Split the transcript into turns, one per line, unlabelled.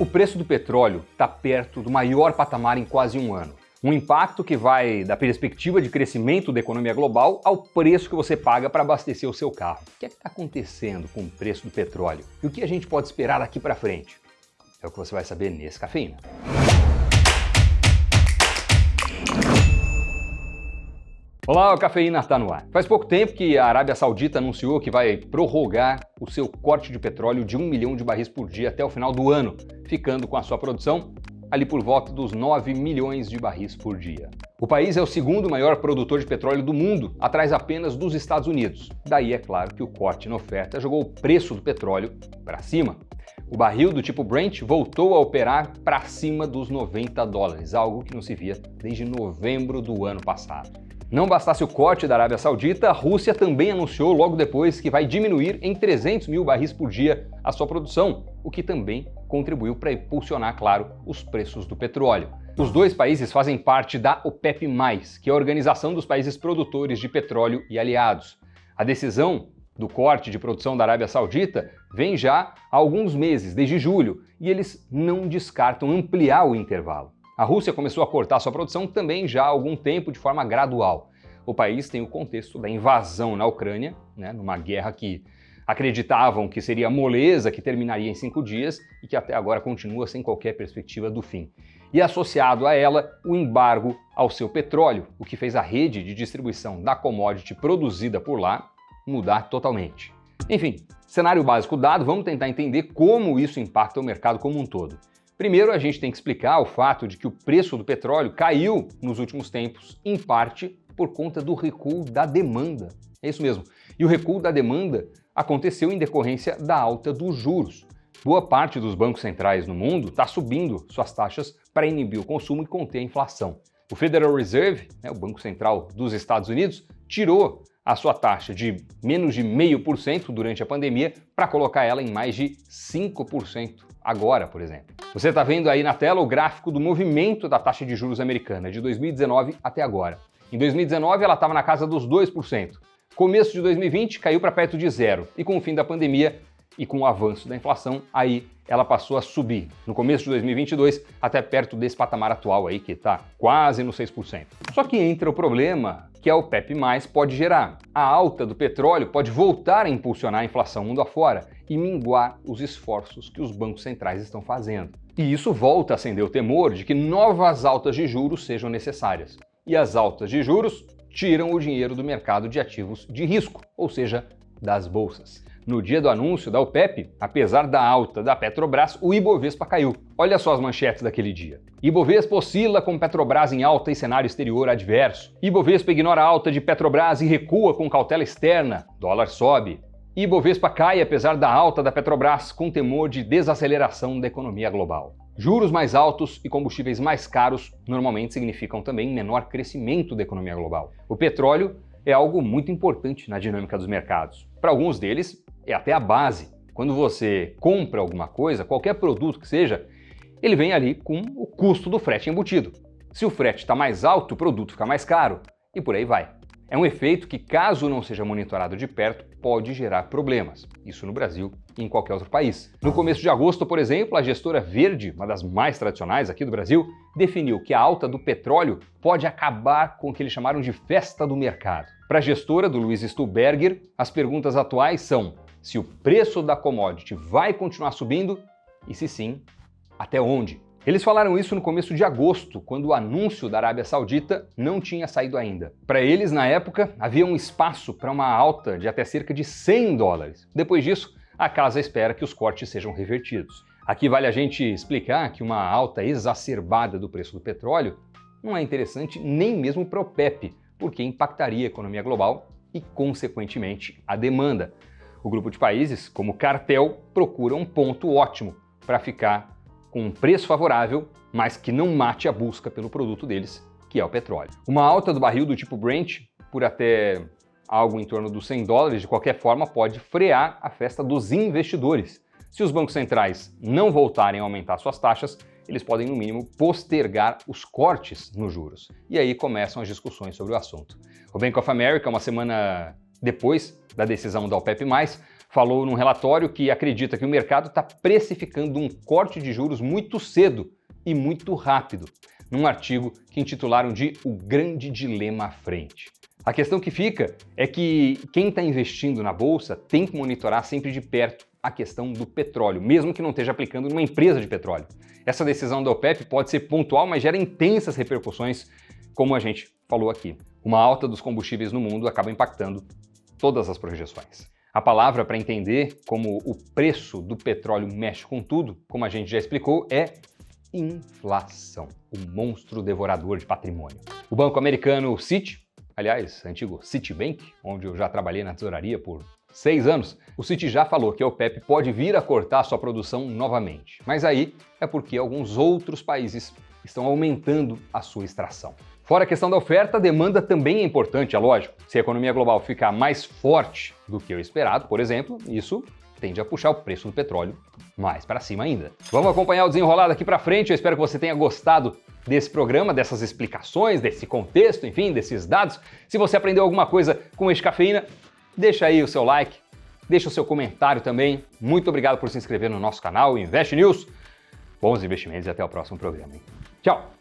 O preço do petróleo está perto do maior patamar em quase um ano. Um impacto que vai da perspectiva de crescimento da economia global ao preço que você paga para abastecer o seu carro. O que é que está acontecendo com o preço do petróleo? E o que a gente pode esperar daqui para frente? É o que você vai saber nesse Cafeína. Olá, o Cafeína está no ar. Faz pouco tempo que a Arábia Saudita anunciou que vai prorrogar o seu corte de petróleo de 1 milhão de barris por dia até o final do ano, ficando com a sua produção ali por volta dos 9 milhões de barris por dia. O país é o segundo maior produtor de petróleo do mundo, atrás apenas dos Estados Unidos. Daí é claro que o corte na oferta jogou o preço do petróleo para cima. O barril do tipo Brent voltou a operar para cima dos $90, algo que não se via desde novembro do ano passado. Não bastasse o corte da Arábia Saudita, a Rússia também anunciou logo depois que vai diminuir em 300 mil barris por dia a sua produção, o que também contribuiu para impulsionar, claro, os preços do petróleo. Os dois países fazem parte da OPEP+, que é a Organização dos Países Produtores de Petróleo e Aliados. A decisão do corte de produção da Arábia Saudita vem já há alguns meses, desde julho, e eles não descartam ampliar o intervalo. A Rússia começou a cortar sua produção também já há algum tempo de forma gradual. O país tem o contexto da invasão na Ucrânia, numa guerra que acreditavam que seria moleza, que terminaria em 5 dias e que até agora continua sem qualquer perspectiva do fim. E associado a ela, o embargo ao seu petróleo, o que fez a rede de distribuição da commodity produzida por lá mudar totalmente. Enfim, cenário básico dado, vamos tentar entender como isso impacta o mercado como um todo. Primeiro, a gente tem que explicar o fato de que o preço do petróleo caiu nos últimos tempos, em parte por conta do recuo da demanda. É isso mesmo. E o recuo da demanda aconteceu em decorrência da alta dos juros. Boa parte dos bancos centrais no mundo está subindo suas taxas para inibir o consumo e conter a inflação. O Federal Reserve, o Banco Central dos Estados Unidos, tirou a sua taxa de menos de 0,5% durante a pandemia para colocar ela em mais de 5% agora, por exemplo. Você está vendo aí na tela o gráfico do movimento da taxa de juros americana de 2019 até agora. Em 2019 ela estava na casa dos 2%. Começo de 2020 caiu para perto de 0%. E com o fim da pandemia e com o avanço da inflação, aí ela passou a subir. No começo de 2022 até perto desse patamar atual aí que está quase no 6%. Só que entra o problema que a OPEP+ pode gerar. A alta do petróleo pode voltar a impulsionar a inflação mundo afora e minguar os esforços que os bancos centrais estão fazendo. E isso volta a acender o temor de que novas altas de juros sejam necessárias. E as altas de juros tiram o dinheiro do mercado de ativos de risco, ou seja, das bolsas. No dia do anúncio da OPEP, apesar da alta da Petrobras, o Ibovespa caiu. Olha só as manchetes daquele dia. Ibovespa oscila com Petrobras em alta em cenário exterior adverso. Ibovespa ignora a alta de Petrobras e recua com cautela externa. Dólar sobe. Ibovespa cai apesar da alta da Petrobras, com temor de desaceleração da economia global. Juros mais altos e combustíveis mais caros normalmente significam também menor crescimento da economia global. O petróleo é algo muito importante na dinâmica dos mercados. Para alguns deles, é até a base. Quando você compra alguma coisa, qualquer produto que seja, ele vem ali com o custo do frete embutido. Se o frete está mais alto, o produto fica mais caro e por aí vai. É um efeito que, caso não seja monitorado de perto, pode gerar problemas. Isso no Brasil e em qualquer outro país. No começo de agosto, por exemplo, a gestora Verde, uma das mais tradicionais aqui do Brasil, definiu que a alta do petróleo pode acabar com o que eles chamaram de festa do mercado. Para a gestora do Luiz Stuhlberger, as perguntas atuais são se o preço da commodity vai continuar subindo e, se sim, até onde? Eles falaram isso no começo de agosto, quando o anúncio da Arábia Saudita não tinha saído ainda. Para eles, na época, havia um espaço para uma alta de até cerca de $100. Depois disso, a casa espera que os cortes sejam revertidos. Aqui vale a gente explicar que uma alta exacerbada do preço do petróleo não é interessante nem mesmo para a OPEP, porque impactaria a economia global e, consequentemente, a demanda. O grupo de países, como cartel, procura um ponto ótimo para ficar com um preço favorável, mas que não mate a busca pelo produto deles, que é o petróleo. Uma alta do barril do tipo Brent, por até algo em torno dos $100, de qualquer forma, pode frear a festa dos investidores. Se os bancos centrais não voltarem a aumentar suas taxas, eles podem, no mínimo, postergar os cortes nos juros. E aí começam as discussões sobre o assunto. O Bank of America, uma semana depois da decisão da OPEP+, falou num relatório que acredita que o mercado está precificando um corte de juros muito cedo e muito rápido, num artigo que intitularam de O Grande Dilema à Frente. A questão que fica é que quem está investindo na bolsa tem que monitorar sempre de perto a questão do petróleo, mesmo que não esteja aplicando numa empresa de petróleo. Essa decisão da OPEP pode ser pontual, mas gera intensas repercussões, como a gente falou aqui. Uma alta dos combustíveis no mundo acaba impactando todas as projeções. A palavra para entender como o preço do petróleo mexe com tudo, como a gente já explicou, é inflação, o monstro devorador de patrimônio. O banco americano Citi, aliás, antigo Citibank, onde eu já trabalhei na tesouraria por 6 anos, o Citi já falou que a OPEP pode vir a cortar sua produção novamente. Mas aí é porque alguns outros países estão aumentando a sua extração. Fora a questão da oferta, a demanda também é importante, é lógico. Se a economia global ficar mais forte do que o esperado, por exemplo, isso tende a puxar o preço do petróleo mais para cima ainda. Vamos acompanhar o desenrolar daqui para frente. Eu espero que você tenha gostado desse programa, dessas explicações, desse contexto, enfim, desses dados. Se você aprendeu alguma coisa com este Cafeína, deixa aí o seu like, deixa o seu comentário também. Muito obrigado por se inscrever no nosso canal Invest News. Bons investimentos e até o próximo programa, hein? Tchau!